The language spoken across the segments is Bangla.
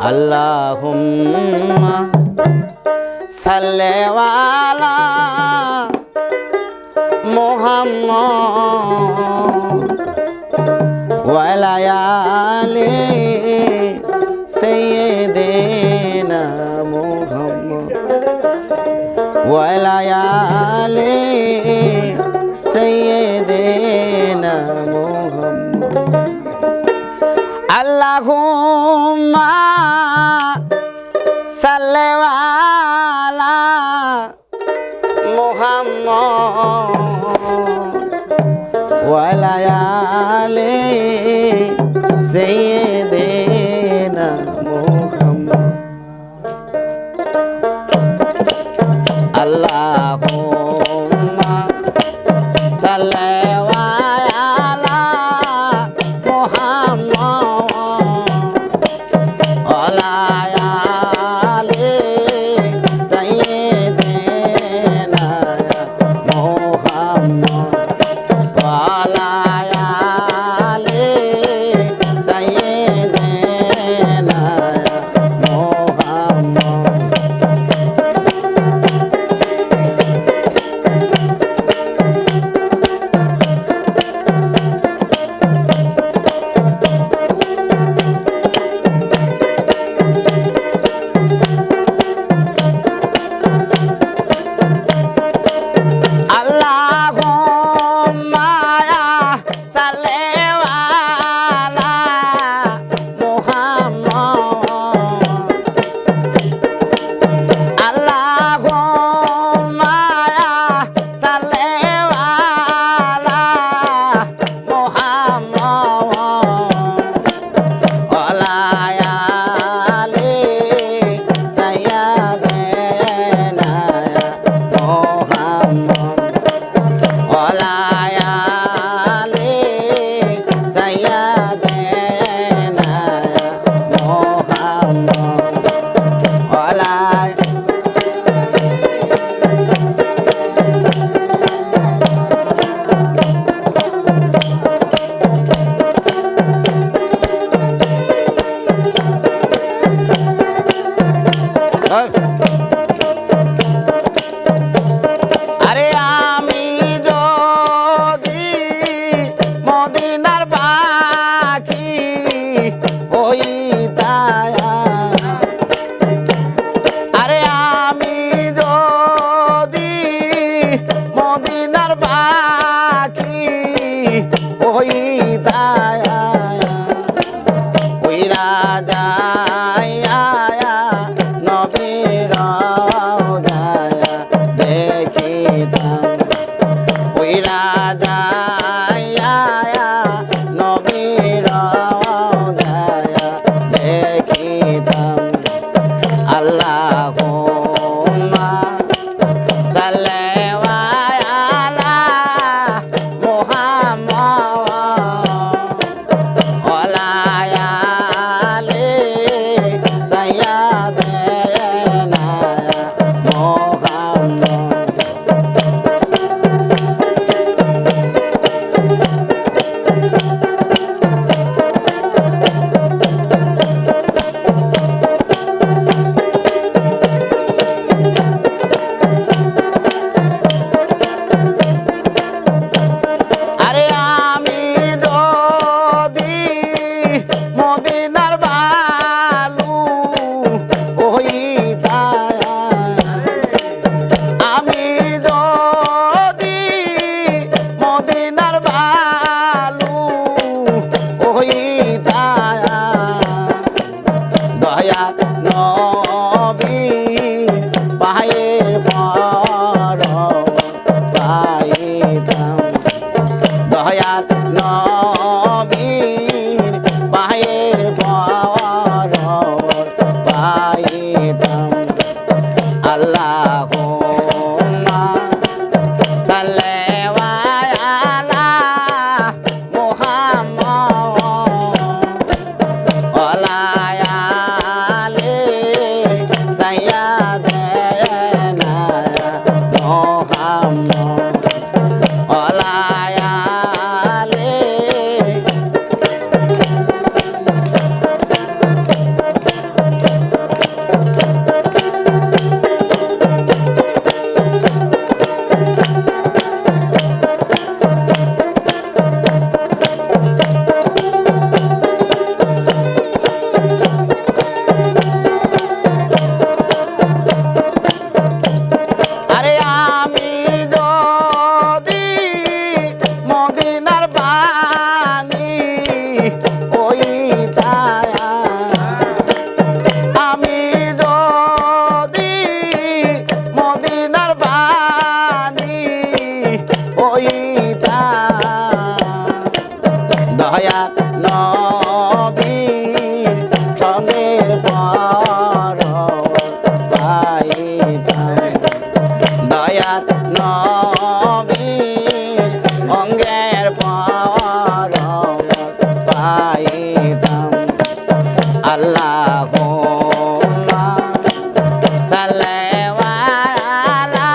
আল্লাহুম্মা সাল্লি আলা মুহাম্মদ ওয়া আলা আলি সাইয়্যিদিনা মুহাম্মদ ওয়া আলা আলি সাইয়্যিদিনা মুহাম্মদ আল্লাহুম্মা সাল্লি আলা মুহাম্মদ ওয়া আলা আলি সাইয়্যিদিনা মুহাম্মদ আল্লাহুম্মা সাল্লি আলা মুহাম্মদ ওয়া আলা আলি সাইয়্যিদিনা মুহাম্মদ ওয়া আলা আলি সাইয়্যিদিনা মুহাম্মদ আল্লাহুম্মা সাল্লি আলা মুহাম্মদ আল্লাহুম্মা সাল্লি আলা মুহাম্মদ ওয়া আলা আলি সাইয়্যিদিনা মুহাম্মদ ওয়া আলা আলি সাইয়্যিদিনা মুহাম্মদ ওয়া আলা আরে আমি যদি মদিনার পাখি হইতাম, আরে আমি যদি মদিনার পাখি হইতাম, উইরা যাইয়া নবীর রওজায়া দেখিতাম, উইরা যাইয়া নবীর রওজায়া দেখিতাম। আল্লাহুম্মা সাল্লি আলা মুহাম্মদ ওয়া আলা আলি নবীর সঙ্গের পর পাইতাম দয়ার নবীর অঙ্গের পর পাইতাম আল্লাহুম্মা সাল্লি আলা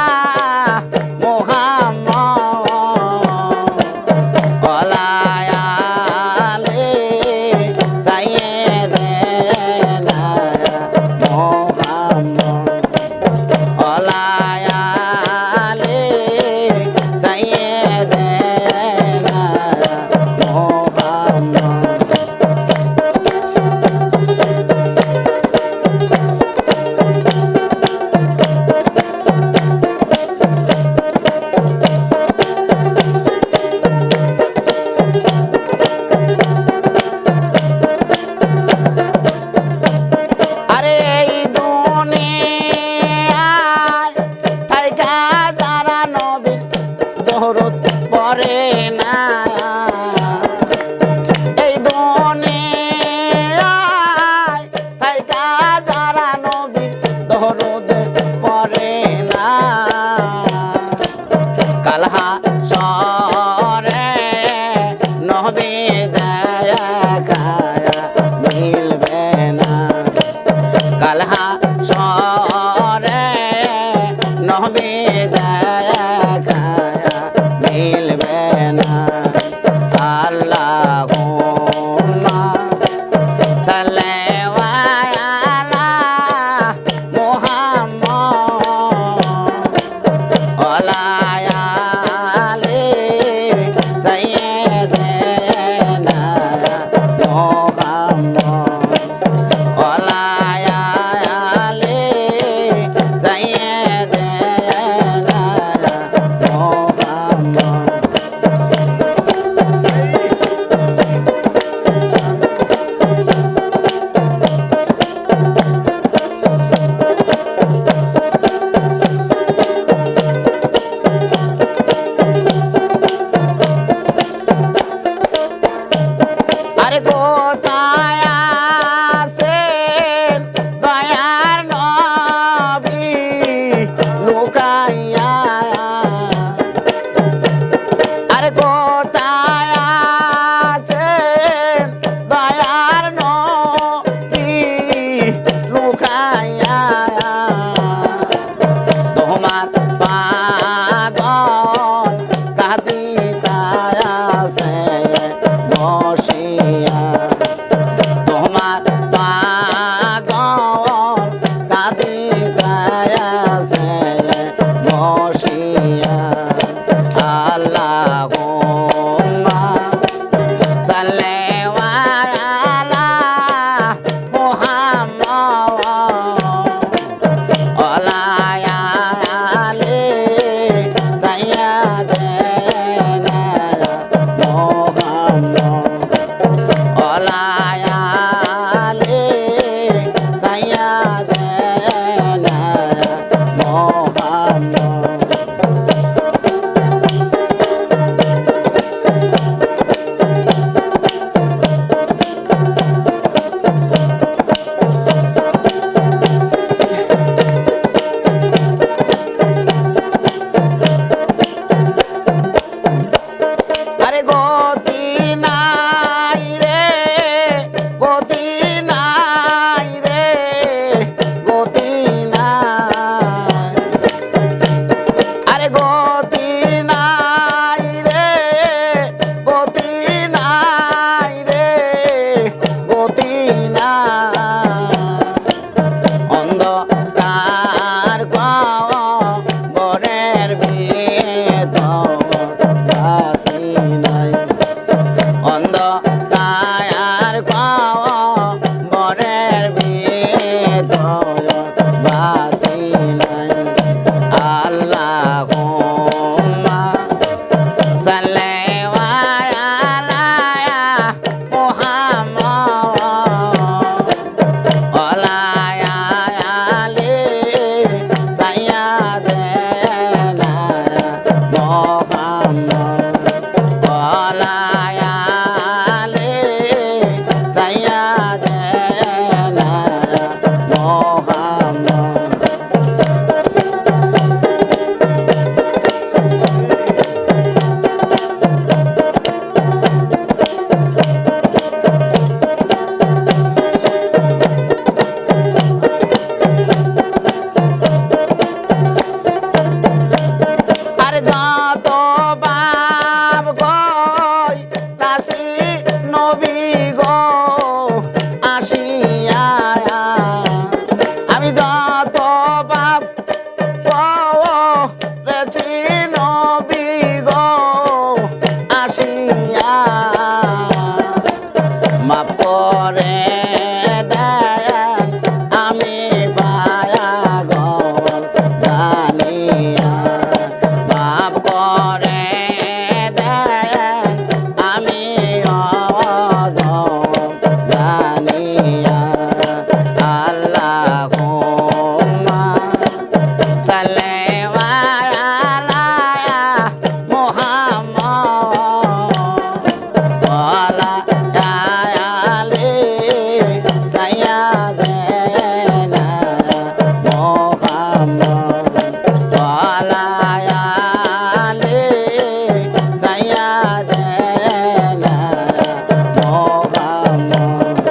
মুহাম্মদ ওয়ালা আলি সাইয়্যিদিনা মুহাম্মদ ওয়ালা আলি সাইয়্যিদিনা মুহাম্মদ আরে এই দুনিয়ায় থাইকা যারা নবীর দরুদ পড়ে না এই দুনিয়ায় থাইকা যারা নবীর দরুদ পড়ে না কালহা সরে নবীর দেখা মিলবে না কালহা সরে নহবে দেখা মিলবে না আল্লাহুম্মা সাল্লি আলা মুহাম্মদ ওয়ালা আলি সাইয়্যিদিনা মুহাম্মদ ওয়ালা আলি সাইয়্যিদিনা মুহাম্মদ আরে কোথায় আছেন দয়ার নবী লুকাইয়া আরে কোথায় আছেন দয়ার নবী লুকাইয়া তোমার পাগল কাঁদিতায় আছে বসিয়া তোমার পাগল কাঁদিতায় আছে বসিয়া আল্লাহুম্মা সাল্লি আলা মুহাম্মদ ওয়ালা আলি সাইয়্যিদিনা মুহাম্মদ ওয়ালা আলি সাইয়্যিদিনা মুহাম্মদ আরে গতি নাই রে গতি নাই রে গতি নাই আরে গতি নাই রে গতি নাই রে গতি নাই অন্ধকার গহ্বরের ভিতর বাতি নাই অন্ধকার গহ্বরের ভিতর বাতি নাই আল্লাহুম্মা সাল্লি আলা মুহাম্মদ ওয়ালা আলি সাইয়্যিদিনা মুহাম্মদ ওয়ালা আলি নবী গো আসিয়া আমি যত পাপ করেছি নবী গো আসিয়া মাফ করে দেন আমি পায়াগল জানিয়া মাফ করে দেন আমি অধম জানিয়া আল্লাহুম্মা সাল্লি আলা মুহাম্মদ ওয়ালা আলি সাইয়্যিদিনা মুহাম্মদ ওয়ালা আলি সাইয়্যিদিনা মুহাম্মদ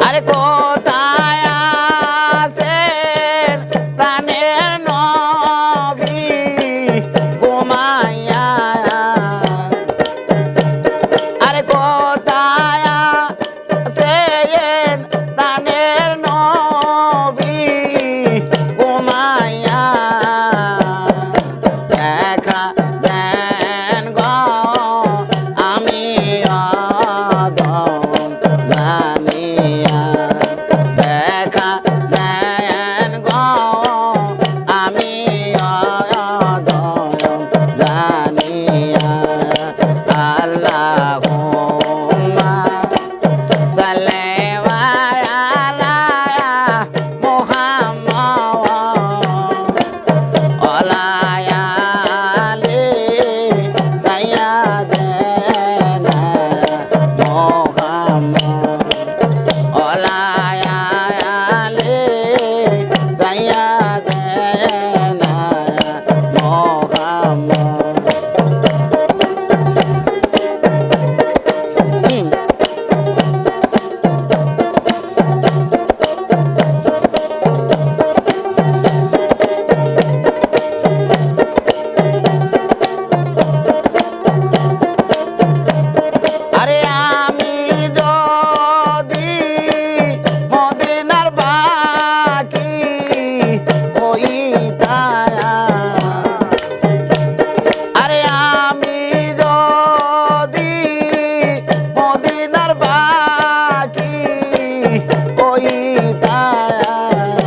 আরে কোথায় আছেন প্রাণের নবী ঘুমাইয়া আরে কোথায় আছেন প্রাণের নবী ঘুমাইয়া দেখা দেন গো আমি অধম জানিয়া দেখা দেন গো আমি অধম জানিয়া আল্লাহুম্মা সাল্লি আলা মুহাম্মদ ওয়ালা আলি সাইয়্যিদিনা মুহাম্মদ ওয়ালা আলি সাইয়্যিদিনা মুহাম্মদ আরে আমি যদি মদিনার বাকি হইতাম আরে আমি যদি মদিনার বাকি হইতাম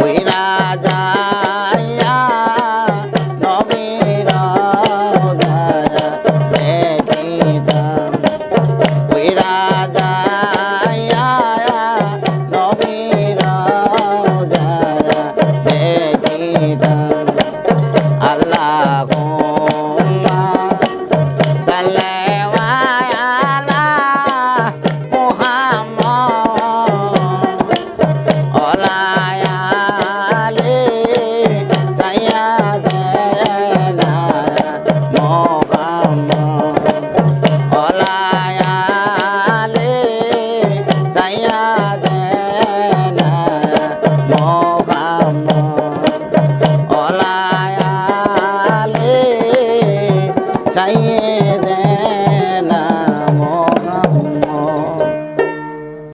উইরা যাইয়া নবীর রওজা দেখিতাম উইরা যাইয়া নবীর রওজা দেখিতাম আল্লাহুম্মা সাল্লি আলা মুহাম্মদ ওয়ালা আলি সাইয়্যিদিনা মুহাম্মদ ওয়ালা আলি সাইয়্যিদিনা মুহাম্মদ ওয়ালা আলি সাইয়্যিদিনা